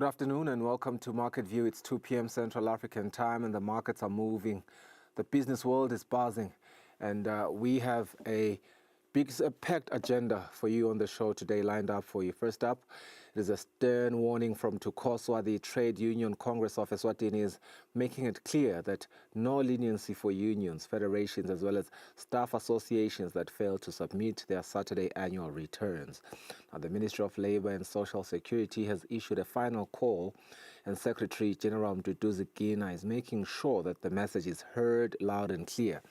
Good afternoon and welcome to Market View. It's 2 p.m. Central African time and the markets are moving. The business world is buzzing and we have a packed agenda for you on the show today lined up for you. First up, it is a stern warning from Tukoswa. The Trade Union Congress of Eswatini is making it clear that no leniency for unions, federations, as well as staff associations that fail to submit their Saturday annual returns. Now, the Ministry of Labour and Social Security has issued a final call, and Secretary General Mduduzi Gina is making sure that the message is heard loud and clear.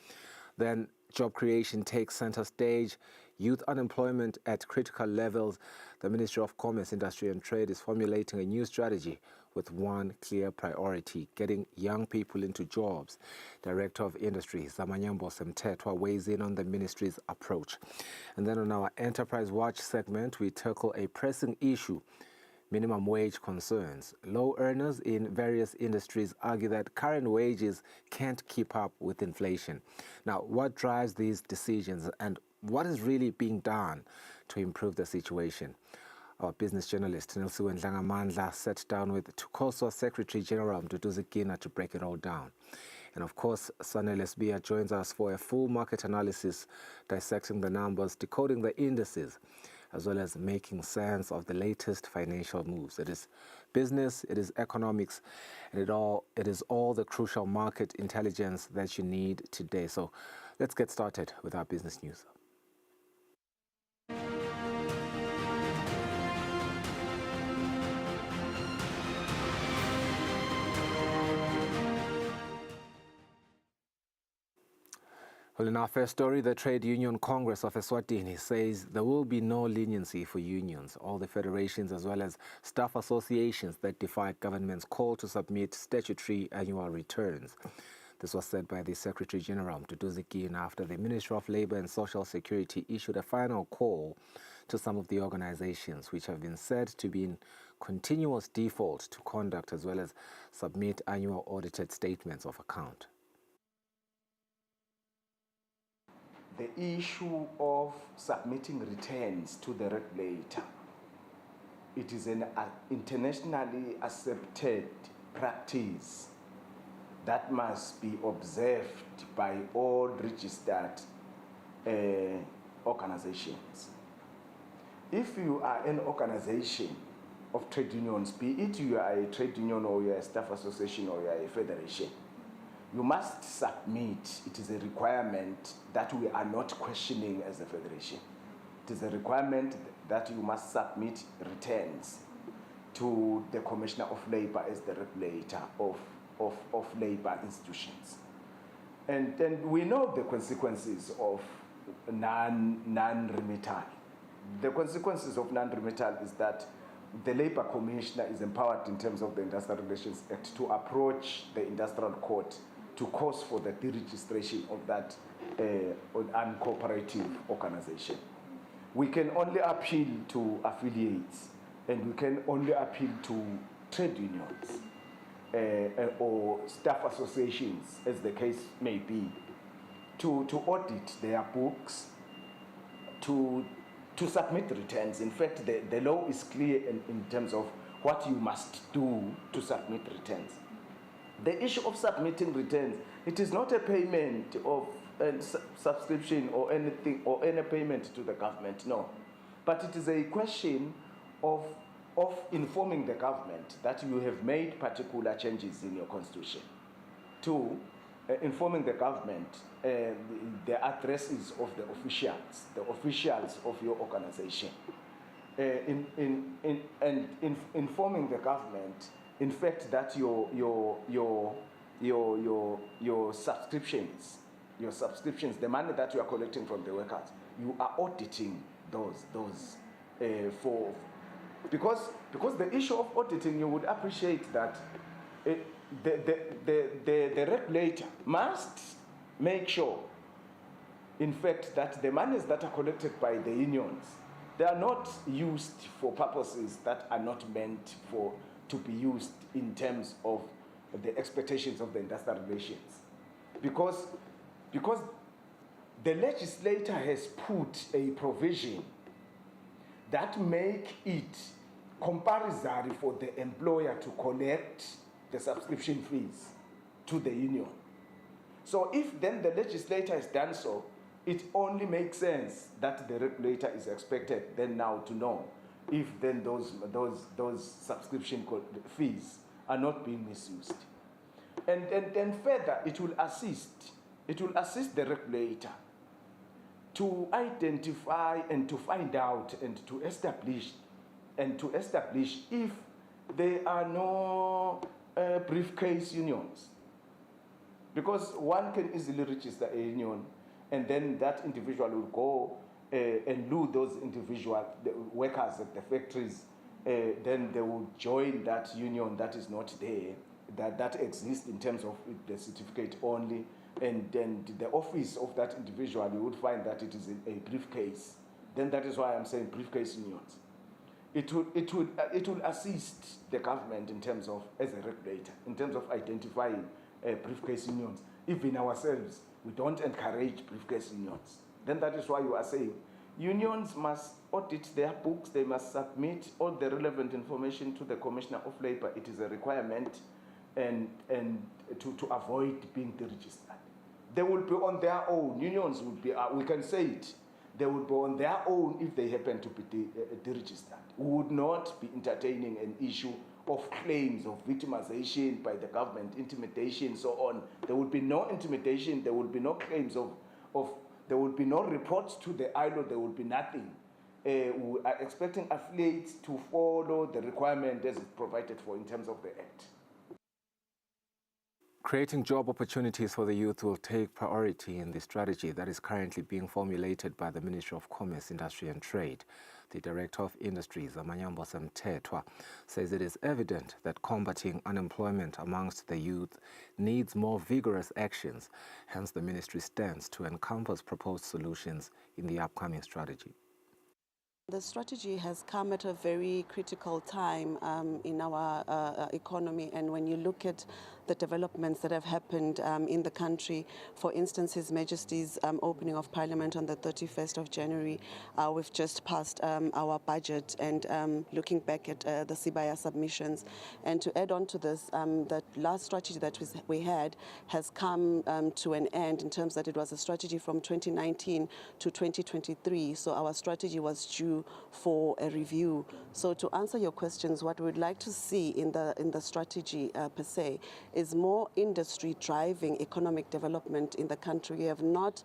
Then job creation takes center stage, youth unemployment at critical levels. The Ministry of Commerce, Industry and Trade is formulating a new strategy with one clear priority: getting young people into jobs. Director of Industry, Zamanyambo Semtetwa, weighs in on the ministry's approach. And then on our Enterprise Watch segment, we tackle a pressing issue: minimum wage concerns. Low earners in various industries argue that current wages can't keep up with inflation. Now, what drives these decisions and what is really being done to improve the situation? Our business journalist, Nilsiwe Ndlangamandla, sat down with Tukoswa Secretary General Mduduzi Gina to break it all down. And of course, Sanel Esbia joins us for a full market analysis, dissecting the numbers, decoding the indices, as well as making sense of the latest financial moves. It is business, it is economics, and it is all the crucial market intelligence that you need today. So let's get started with our business news. Well, in our first story, the Trade Union Congress of Eswatini says there will be no leniency for unions. All the federations as well as staff associations that defied government's call to submit statutory annual returns. This was said by the Secretary General Mduduzi Gina after the Ministry of Labour and Social Security issued a final call to some of the organizations which have been said to be in continuous default to conduct as well as submit annual audited statements of account. The issue of submitting returns to the regulator, it is an internationally accepted practice that must be observed by all registered organizations. If you are an organization of trade unions, be it you are a trade union or you are a staff association or you are a federation, you must submit. It is a requirement that we are not questioning as a federation. It is a requirement that you must submit returns to the Commissioner of Labour as the regulator of labour institutions. And then we know the consequences of non-remittal. The consequences of non-remittal is that the Labour Commissioner is empowered in terms of the Industrial Relations Act to approach the Industrial Court to cause for the deregistration of that uncooperative organization. We can only appeal to affiliates and we can only appeal to trade unions or staff associations, as the case may be, to audit their books, to submit returns. In fact, the law is clear in terms of what you must do to submit returns. The issue of submitting returns, it is not a payment of a subscription or anything or any payment to the government, no. But it is a question of informing the government that you have made particular changes in your constitution. Two, informing the government the addresses of the officials of your organization. Informing the government, in fact, that your subscriptions, the money that you are collecting from the workers, you are auditing those because the issue of auditing, you would appreciate that the regulator must make sure, in fact, that the monies that are collected by the unions, they are not used for purposes that are not meant to be used in terms of the expectations of the industrial relations. Because the legislator has put a provision that make it compulsory for the employer to collect the subscription fees to the union. So if then the legislator has done so, it only makes sense that the regulator is expected then now to know if then those subscription fees are not being misused. And then further, it will assist the regulator to identify and to find out and to establish if there are no briefcase unions. Because one can easily register a union and then that individual will go and lure those individual workers at the factories. Then they will join that union that is not there, that exists in terms of the certificate only. And then the office of that individual, you would find that it is a briefcase. Then that is why I'm saying briefcase unions. It will assist the government in terms of, as a regulator, in terms of identifying briefcase unions. Even ourselves, we don't encourage briefcase unions. Then that is why you are saying unions must audit their books, they must submit all the relevant information to the Commissioner of Labour. It is a requirement, and to avoid being deregistered. They will be on their own. Unions will be, we can say it, they will be on their own if they happen to be deregistered. We would not be entertaining an issue of claims of victimization by the government, intimidation, so on. There would be no intimidation, there would be no claims there would be no reports to the ILO, there would be nothing. We are expecting affiliates to follow the requirement as provided for in terms of the Act. Creating job opportunities for the youth will take priority in the strategy that is currently being formulated by the Ministry of Commerce, Industry and Trade. The Director of Industries, Amanyambo Semtetwa, says it is evident that combating unemployment amongst the youth needs more vigorous actions. Hence, the ministry stands to encompass proposed solutions in the upcoming strategy. The strategy has come at a very critical time in our economy, and when you look at the developments that have happened in the country, for instance, His Majesty's opening of Parliament on the 31st of January, we've just passed our budget, and looking back at the Sibaya submissions. And to add on to this, the last strategy that we had has come to an end in terms that it was a strategy from 2019 to 2023, so our strategy was due for a review. So to answer your questions, what we would like to see in the strategy per se is more industry driving economic development in the country. We have not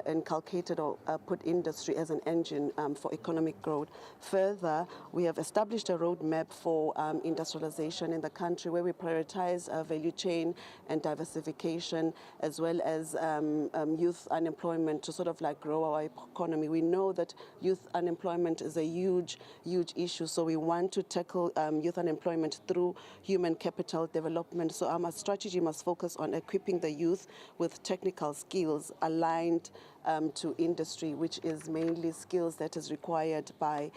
inculcated or put industry as an engine for economic growth. Further, we have established a roadmap for industrialization in the country where we prioritize value chain and diversification, as well as youth unemployment to sort of like grow our economy. We know that youth unemployment is a huge issue, so we want to tackle youth unemployment through human capital development. So our strategy must focus on equipping the youth with technical skills aligned to industry, which is mainly skills that is required by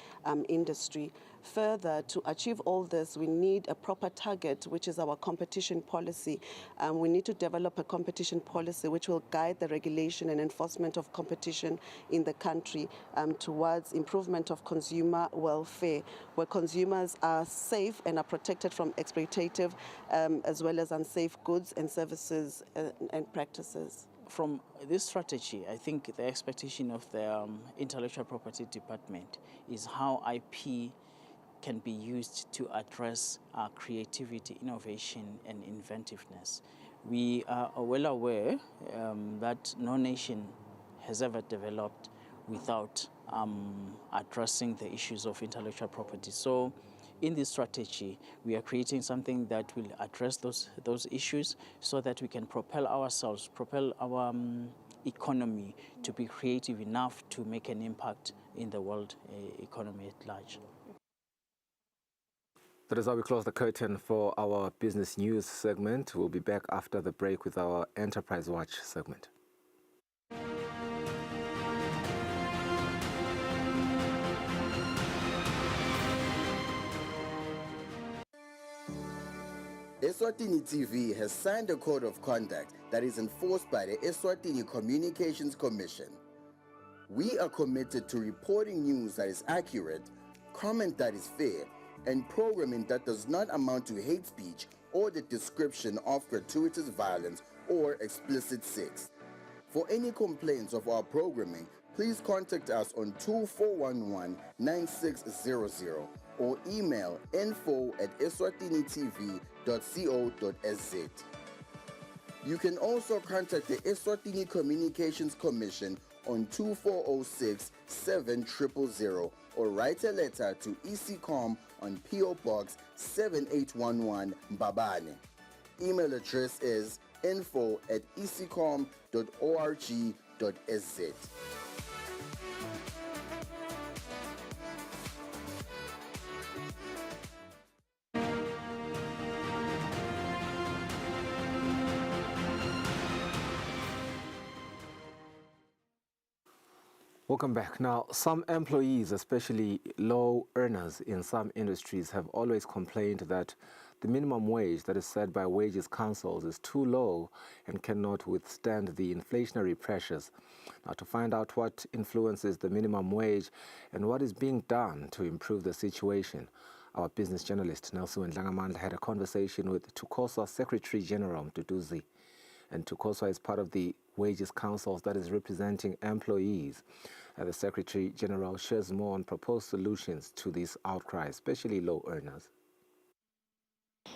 industry. Further, to achieve all this, we need a proper target, which is our competition policy. We need to develop a competition policy which will guide the regulation and enforcement of competition in the country towards improvement of consumer welfare, where consumers are safe and are protected from exploitative as well as unsafe goods and services and practices. From this strategy, I think the expectation of the Intellectual Property Department is how IP can be used to address creativity, innovation, and inventiveness. We are well aware that no nation has ever developed without addressing the issues of intellectual property. So in this strategy, we are creating something that will address those issues so that we can propel ourselves, propel our economy to be creative enough to make an impact in the world economy at large. That is how we close the curtain for our business news segment. We'll be back after the break with our Enterprise Watch segment. Eswatini TV has signed a code of conduct that is enforced by the Eswatini Communications Commission. We are committed to reporting news that is accurate, comment that is fair, and programming that does not amount to hate speech or the description of gratuitous violence or explicit sex. For any complaints of our programming, please contact us on 2411-9600 or email info@eswatinitv.co.za. You can also contact the Eswatini Communications Commission on 2406-7000 or write a letter to ECCOM on PO Box 7811 Mbabane. Email address is info@ecom.org.sz. Welcome back. Now, some employees, especially low earners in some industries, have always complained that the minimum wage that is set by wages councils is too low and cannot withstand the inflationary pressures. Now, to find out what influences the minimum wage and what is being done to improve the situation, our business journalist Nelson Ndlangamandla had a conversation with TUCOSA Secretary General Mduduzi. And TUCOSA is part of the wages councils that is representing employees. The Secretary General shares more on proposed solutions to these outcries, especially low earners.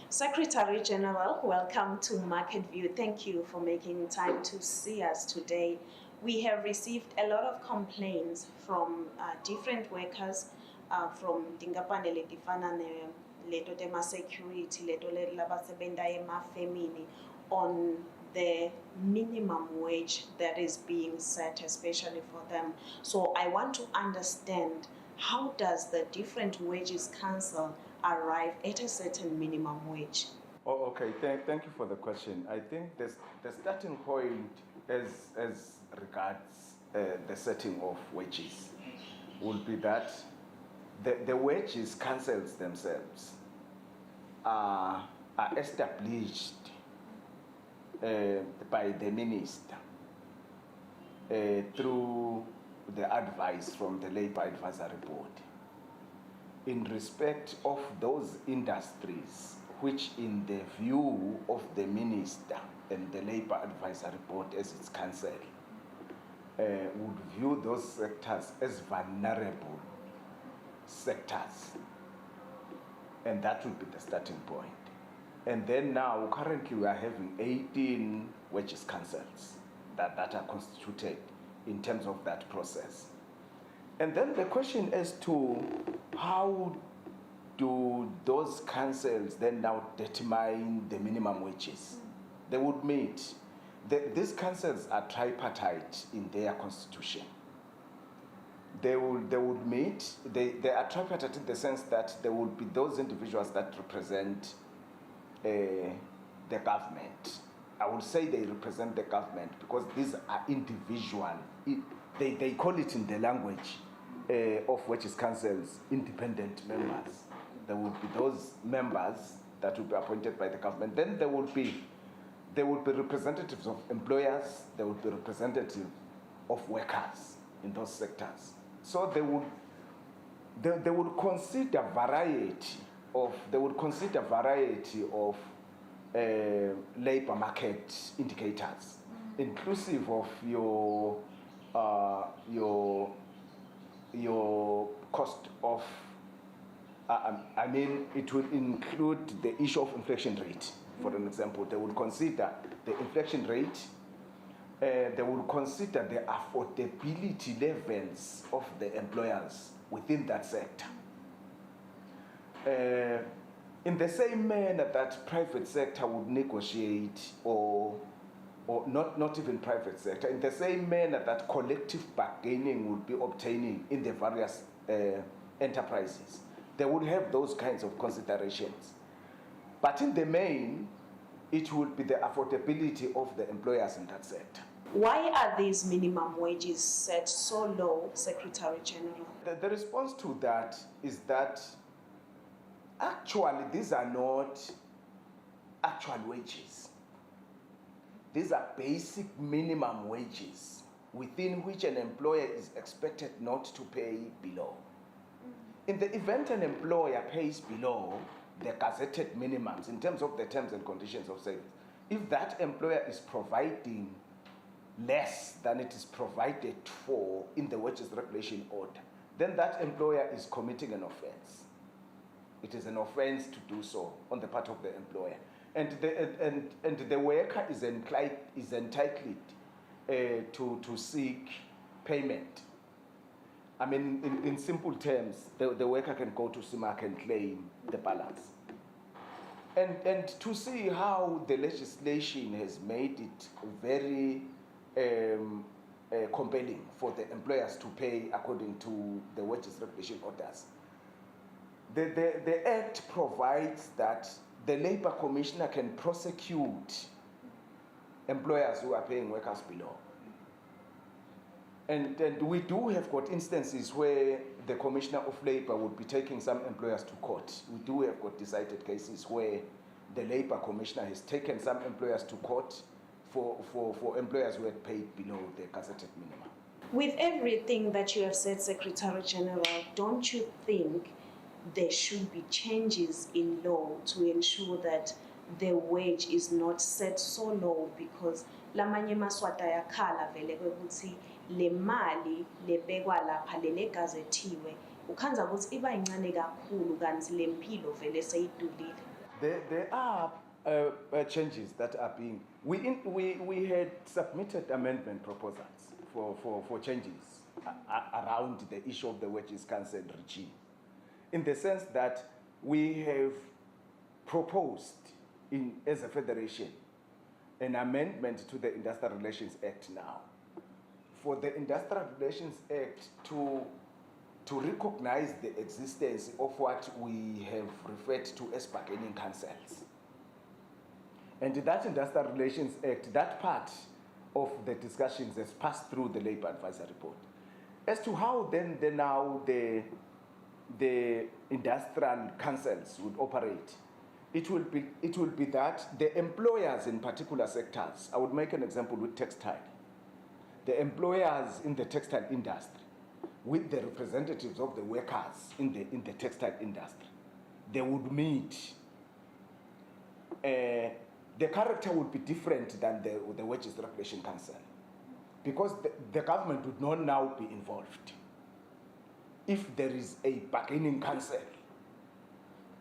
Secretary General, welcome to Market View. Thank you for making time to see us today. We have received a lot of complaints from different workers from Dingapane le difana leto tema security, leto le labasebenda ema femini on the minimum wage that is being set, especially for them. So I want to understand, how does the different wages council arrive at a certain minimum wage? Oh, okay. Thank you for the question. I think the starting point as regards the setting of wages will be that the wages councils themselves are established by the minister through the advice from the Labour Advisory Board in respect of those industries which, in the view of the minister and the Labour Advisory Board as its council, would view those sectors as vulnerable sectors. And that would be the starting point. And then now, currently we are having 18 wages councils that are constituted in terms of that process. And then the question as to how do those councils then now determine the minimum wages? They would meet. These councils are tripartite in their constitution. They would meet. They are tripartite in the sense that there would be those individuals that represent the government. I would say they represent the government because these are individual. They call it in the language of wages councils independent members. There would be those members that would be appointed by the government. Then there would be representatives of employers. There would be representatives of workers in those sectors. So they would consider variety of labor market indicators, inclusive of your cost of. It would include the issue of inflation rate. For an example, they would consider the inflation rate. They would consider the affordability levels of the employers within that sector. In the same manner that private sector would negotiate, or not even private sector, in the same manner that collective bargaining would be obtaining in the various enterprises, they would have those kinds of considerations. But in the main, it would be the affordability of the employers in that sector. Why are these minimum wages set so low, Secretary General? The response to that is that actually these are not actual wages. These are basic minimum wages within which an employer is expected not to pay below. In the event an employer pays below the gazetted minimums in terms of the terms and conditions of service, if that employer is providing less than it is provided for in the wages regulation order, then that employer is committing an offense. It is an offense to do so on the part of the employer. And the worker is entitled to seek payment. I mean, in simple terms, the worker can go to CIMAC and claim the balance. And to see how the legislation has made it very compelling for the employers to pay according to the wages regulation orders. The Act provides that the Labour Commissioner can prosecute employers who are paying workers below. And we do have got instances where the Commissioner of Labour would be taking some employers to court. We do have got decided cases where the Labour Commissioner has taken some employers to court for employers who had paid below the gazetted minimum. With everything that you have said, Secretary General, don't you think there should be changes in law to ensure that the wage is not set so low? Because lamanye maswata yakhala vele kwekuthi le mali lebekwa lapha lenegazethiwe ukhanza ukuthi iba incane kakhulu kanti lempilo vele seyidulile. There are changes that are being. We had submitted amendment proposals for changes around the issue of the wages council regime, in the sense that we have proposed as a federation an amendment to the Industrial Relations Act now, for the Industrial Relations Act to recognize the existence of what we have referred to as bargaining councils. And that Industrial Relations Act, that part of the discussions has passed through the Labour Advisory Board. As to how then now the industrial councils would operate, it will be that the employers in particular sectors, I would make an example with textile. The employers in the textile industry, with the representatives of the workers in the textile industry, they would meet. The character would be different than the Wages Regulation Council, because the government would not now be involved. If there is a bargaining council,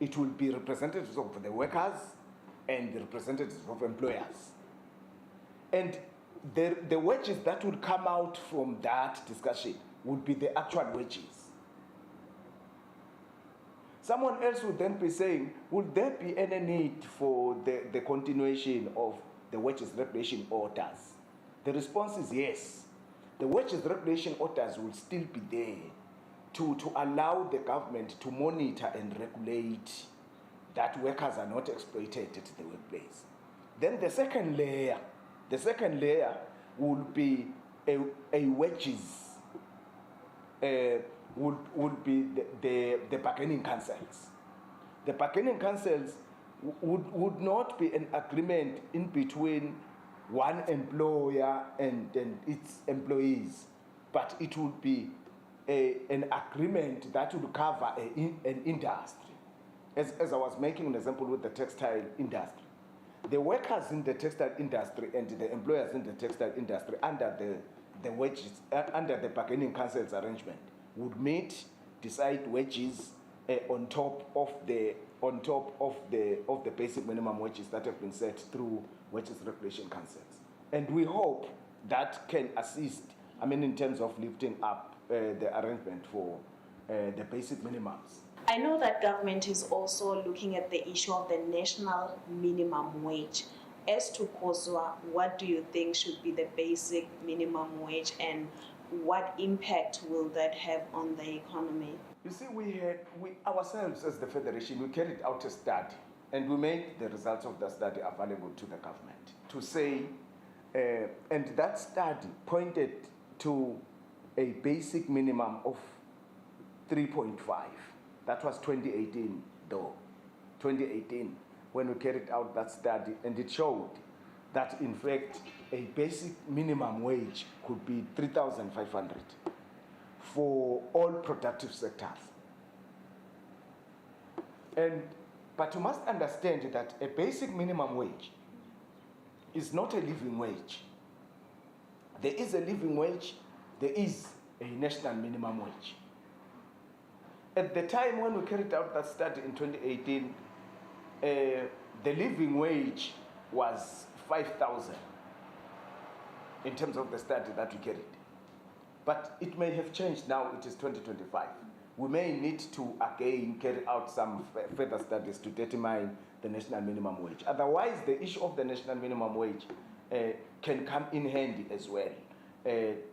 it will be representatives of the workers and the representatives of employers. And the wages that would come out from that discussion would be the actual wages. Someone else would then be saying, would there be any need for the continuation of the wages regulation orders? The response is yes. The wages regulation orders will still be there to allow the government to monitor and regulate that workers are not exploited at the workplace. Then the second layer would be a wages, would be the bargaining councils. The bargaining councils would not be an agreement in between one employer and its employees, but it would be an agreement that would cover an industry. As I was making an example with the textile industry, the workers in the textile industry and the employers in the textile industry under the wages, under the bargaining council's arrangement, would meet, decide wages on top of the basic minimum wages that have been set through wages regulation councils. And we hope that can assist, in terms of lifting up the arrangement for the basic minimums. I know that government is also looking at the issue of the national minimum wage. As to Kozwa, what do you think should be the basic minimum wage, and what impact will that have on the economy? You see, we ourselves as the Federation, we carried out a study, and we made the results of the study available to the government to say, and that study pointed to a basic minimum of 3.5. That was 2018 though, 2018, when we carried out that study, and it showed that in fact a basic minimum wage could be 3,500 for all productive sectors. But you must understand that a basic minimum wage is not a living wage. There is a living wage, there is a national minimum wage. At the time when we carried out that study in 2018, the living wage was 5,000 in terms of the study that we carried. But it may have changed now, it is 2025. We may need to again carry out some further studies to determine the national minimum wage. Otherwise, the issue of the national minimum wage can come in handy as well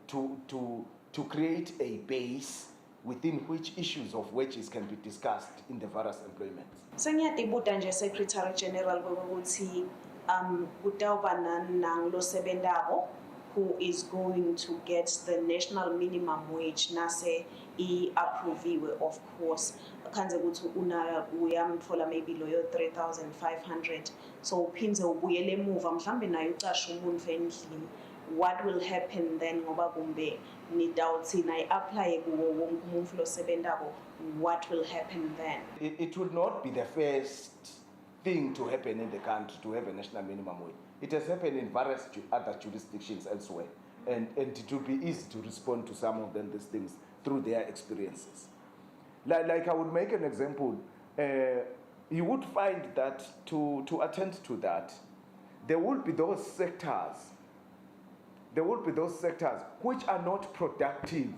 to create a base within which issues of wages can be discussed in the various employments. Sengiyatibuta nje Secretary General ukuthi kutawuba nang lo sebentako who is going to get the national minimum wage nase approviwe, of course khanze ukuthi uyamtfola maybe loyo 3,500 so uphindze ubuyele emuva mhlambe naye ucashe umuntu endlini. What will happen then ngoba kumbe nidawuthi nayi apply kuwo wonke umuntu losebentako, what will happen then? It would not be the first thing to happen in the country to have a national minimum wage. It has happened in various other jurisdictions elsewhere, and it will be easy to respond to some of them these things through their experiences. Like I would make an example, you would find that to attend to that, there will be those sectors which are not productive,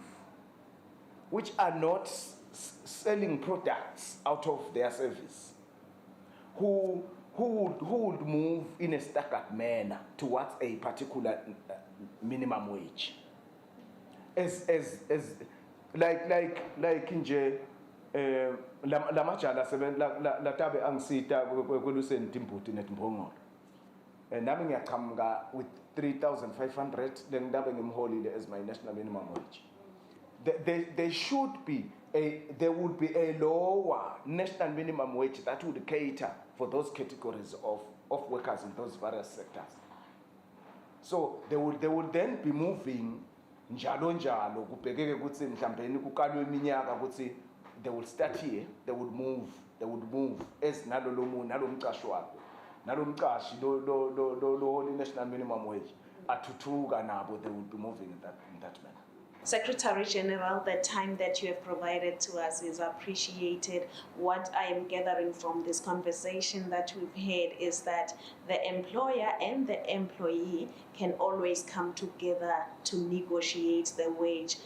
which are not selling products out of their service, who would move in a staggered manner towards a particular minimum wage. As like nje la majala la tabe angisita kweluseni timbuti netimbongolo. Nami ngiyaqhamuka with 3,500 then ngabe ngimholile as my national minimum wage. There would be a lower national minimum wage that would cater for those categories of workers in those various sectors. So they would then be moving njalo kubhekeke ukuthi mhlawumbe kukalwe iminyaka ukuthi they will start here, they would move as nalomqashi wabo nalomqashi lo national minimum wage athuthuka nabo, they would be moving in that manner. Secretary General, the time that you have provided to us is appreciated. What I am gathering from this conversation that we've had is that the employer and the employee can always come together to negotiate the wage.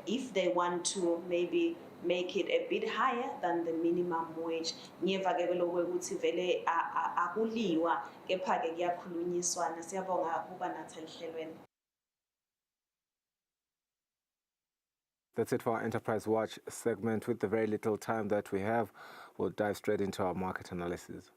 If they want to maybe make it a bit higher than the minimum wage. Ngiyeva-ke lokho ukuthi vele akuliwa kepha-ke kuyakhulunyiswana. Siyabonga ukuba nathi elihlelweni. That's it for our Enterprise Watch segment. With the very little time that we have, we'll dive straight into our market analysis.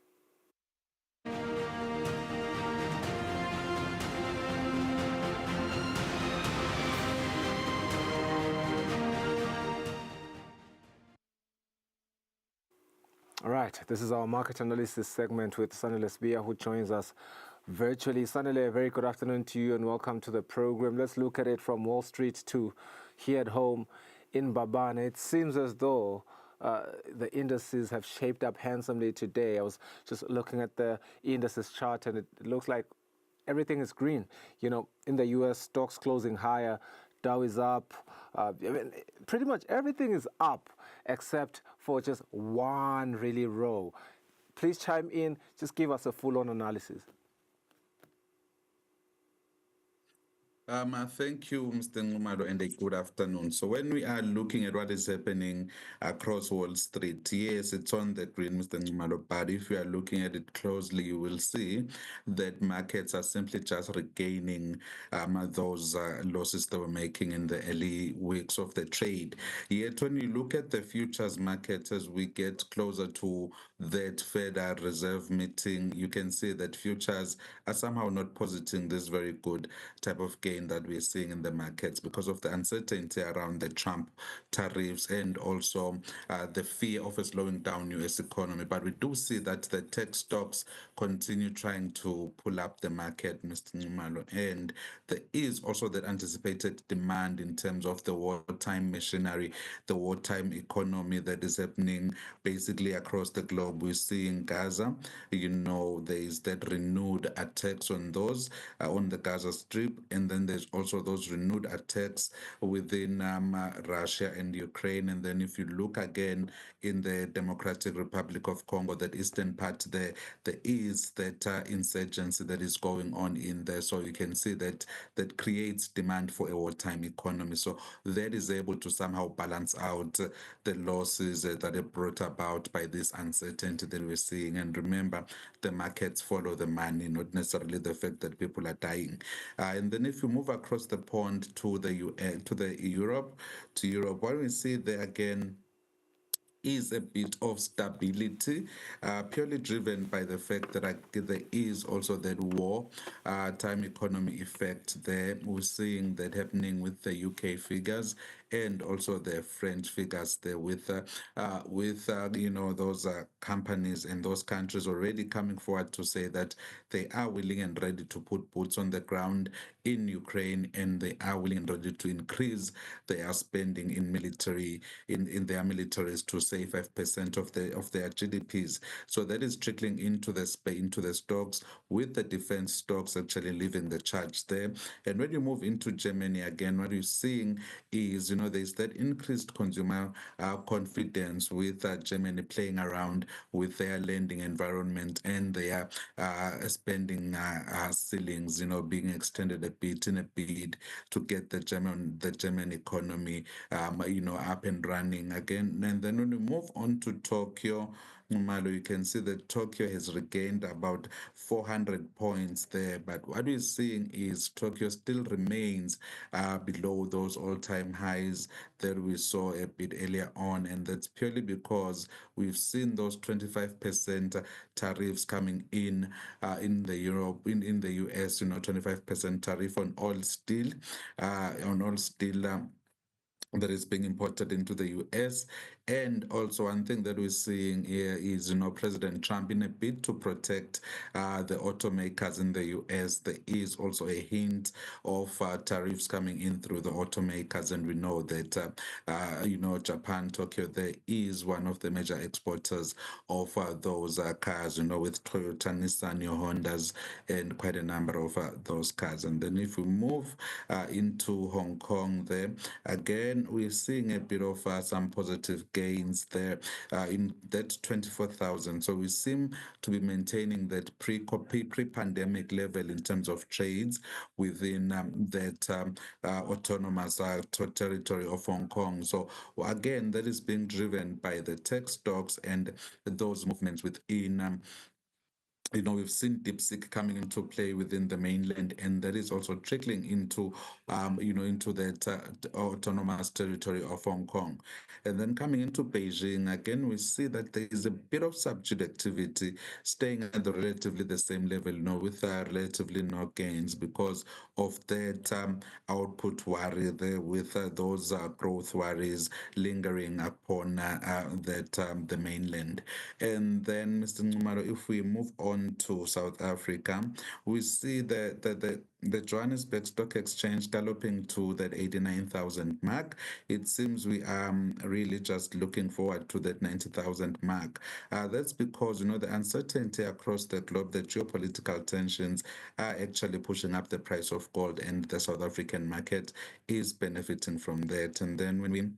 All right, this is our market analysis segment with Sanile Sbia, who joins us virtually. Sanile, a very good afternoon to you and welcome to the program. Let's look at it from Wall Street to here at home in Babane. It seems as though the indices have shaped up handsomely today. I was just looking at the indices chart and it looks like everything is green. You know, in the US, stocks closing higher, Dow is up. I mean, pretty much everything is up except for just one really row. Please chime in, just give us a full-on analysis. Thank you, Mr. Ngumalo, and a good afternoon. So when we are looking at what is happening across Wall Street, yes, it's on the green, Mr. Ngumalo, but if you are looking at it closely, you will see that markets are simply just regaining those losses they were making in the early weeks of the trade. Yet when you look at the futures markets as we get closer to that Federal Reserve meeting, you can see that futures are somehow not positing this very good type of gain that we're seeing in the markets because of the uncertainty around the Trump tariffs and also the fear of a slowing down US economy. But we do see that the tech stocks continue trying to pull up the market, Mr. Nimalo, and there is also that anticipated demand in terms of the wartime machinery, the wartime economy that is happening basically across the globe. We see in Gaza, there is that renewed attacks on those on the Gaza Strip, and then there's also those renewed attacks within Russia and Ukraine. And then if you look again in the Democratic Republic of Congo, that eastern part there is that insurgency that is going on in there. So you can see that that creates demand for a wartime economy. So that is able to somehow balance out the losses that are brought about by this uncertainty that we're seeing. And remember, the markets follow the money, not necessarily the fact that people are dying. And then if you move across the pond to the Europe, what we see there again is a bit of stability, purely driven by the fact that there is also that war time economy effect there. We're seeing that happening with the UK figures and also the French figures there with those companies and those countries already coming forward to say that they are willing and ready to put boots on the ground in Ukraine, and they are willing and ready to increase their spending in military in their militaries to say 5% of their GDPs. So that is trickling into the stocks, with the defense stocks actually leaving the charge there. And when you move into Germany again, what you're seeing is there's that increased consumer confidence with Germany playing around with their lending environment and their spending ceilings, being extended a bit in a bid to get the German economy, up and running again. And then when we move on to Tokyo, Malo, you can see that Tokyo has regained about 400 points there. But what we're seeing is Tokyo still remains below those all-time highs that we saw a bit earlier on. And that's purely because we've seen those 25% tariffs coming in the Europe, in the US, 25% tariff on all steel, that is being imported into the US. And also one thing that we're seeing here is, President Trump, in a bid to protect the automakers in the US, there is also a hint of tariffs coming in through the automakers. And we know that, Japan, Tokyo, there is one of the major exporters of those cars, with Toyota, Nissan, your Hondas, and quite a number of those cars. And then if we move into Hong Kong there, again, we're seeing a bit of some positive gains there in that 24,000. So we seem to be maintaining that pre-pandemic level in terms of trades within that autonomous territory of Hong Kong. So again, that is being driven by the tech stocks and those movements within we've seen DeepSeek coming into play within the mainland, and that is also trickling into, into that autonomous territory of Hong Kong. And then coming into Beijing, again, we see that there is a bit of subdued activity staying at relatively the same level, with relatively no gains because of that output worry there, with those growth worries lingering upon the mainland. And then, Mr. Numaro, if we move on to South Africa, we see that the Johannesburg Stock Exchange galloping to that 89,000 mark. It seems we are really just looking forward to that 90,000 mark. That's because, the uncertainty across the globe, the geopolitical tensions are actually pushing up the price of gold, and the South African market is benefiting from that. And then when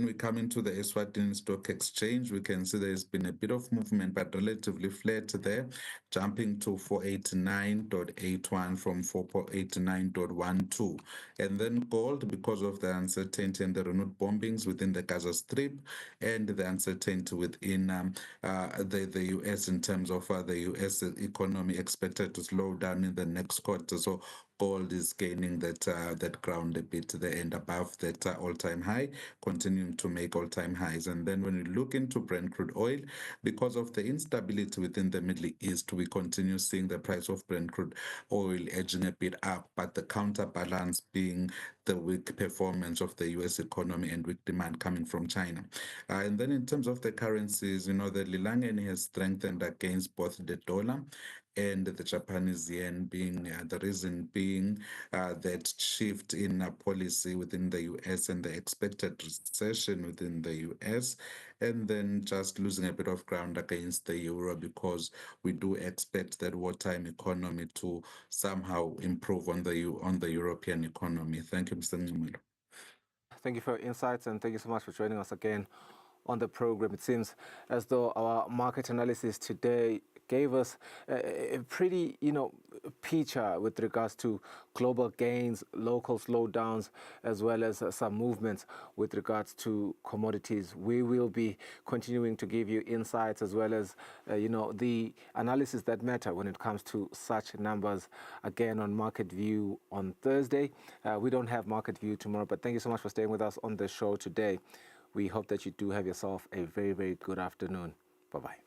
we come into the Eswatini Stock Exchange, we can see there's been a bit of movement, but relatively flat there, jumping to 489.81 from 489.12. And then gold, because of the uncertainty and the renewed bombings within the Gaza Strip and the uncertainty within the US in terms of the US economy expected to slow down in the next quarter. So Gold is gaining that ground a bit there and above that all-time high, continuing to make all-time highs. And then when we look into Brent crude oil, because of the instability within the Middle East, we continue seeing the price of Brent crude oil edging a bit up, but the counterbalance being the weak performance of the US economy and weak demand coming from China. And then in terms of the currencies, the Lilangeni has strengthened against both the dollar and the Japanese yen, being the reason being that shift in policy within the US and the expected recession within the US, and then just losing a bit of ground against the euro because we do expect that wartime economy to somehow improve on the European economy. Thank you, Mr. Ncumelo. Thank you for your insights, and thank you so much for joining us again on the program. It seems as though our market analysis today gave us a pretty, picture with regards to global gains, local slowdowns, as well as some movements with regards to commodities. We will be continuing to give you insights as well as, the analysis that matter when it comes to such numbers again on Market View on Thursday. We don't have Market View tomorrow, but thank you so much for staying with us on the show today. We hope that you do have yourself a very, very good afternoon. Bye-bye.